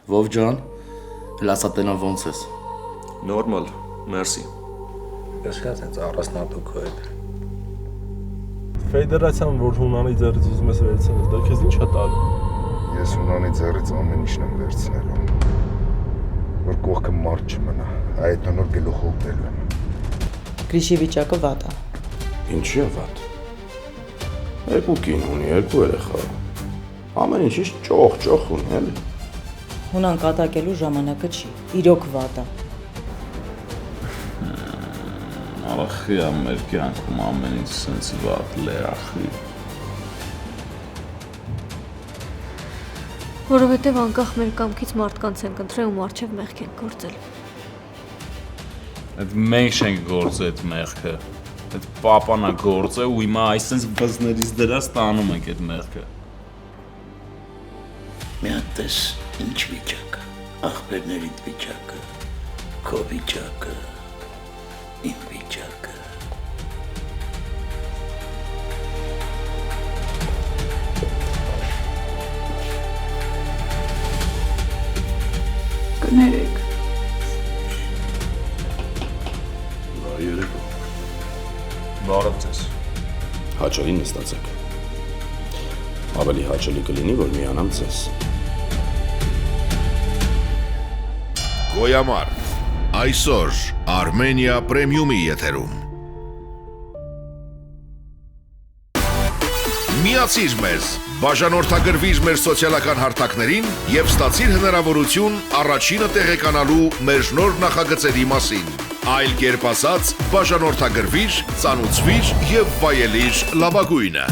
Վով ջան, լասատենա ոնց ես։ Նորմալ, մերսի։ Կշկած հենց առասնատուք հո հետ։ Ֆեդերացիան, որ Հունանի ձեռից ուզում ես վերցնել, դա քեզ ինչա տալու։ Ես Հունանի ձեռից ամեն ինչն եմ վերցնելու։ Որ կողքը մարդ չմնա, այդ նոր գլուխով դելու եմ։ Գրիշի վիճակը վատ է։ Ինչի է վատ։ Երկու կին ունի, երկու երեխա։ Ամեն ինչից ճոխ ունի, էլի։ Հունան կատակելու ժամանակը չի, իրոք վատ է։ Ախի մեր կյանքում ամեն ինչ սենց վատ լերախի։ Որովհետև անկախ մեր կամքից մարդկանց ենք ընտրել ու առջև մեղք ենք գործել։ Այդ մենք չենք գործել այդ մեղքը։ Այդ պապանա գործ է ու հիմա այսպես բզներից դրած տանում ենք այդ մեղքը։ Մի հատ տես ինչ վիճակը, ախպերներիդ վիճակը, քո վիճակը, իմ վիճակը։ Կներեք։ Երեկո։ Բարև ձեզ։ Հաճելի նստացեք։ Ավելի հաճելի կլինի, որ միանամ ձեզ։ Գոյամար, այսօր Armenia Premium-ի եթերում։ Միացիր մեզ, բաժանորդագրվիր մեր սոցիալական հարթակներին և ստացիր հնարավորություն առաջինը տեղեկանալու մեր նոր նախագծերի մասին։ Այլ կերպ ասած, բաժանորդագրվիր, ծանուցվիր և վայելիր լավագույնը։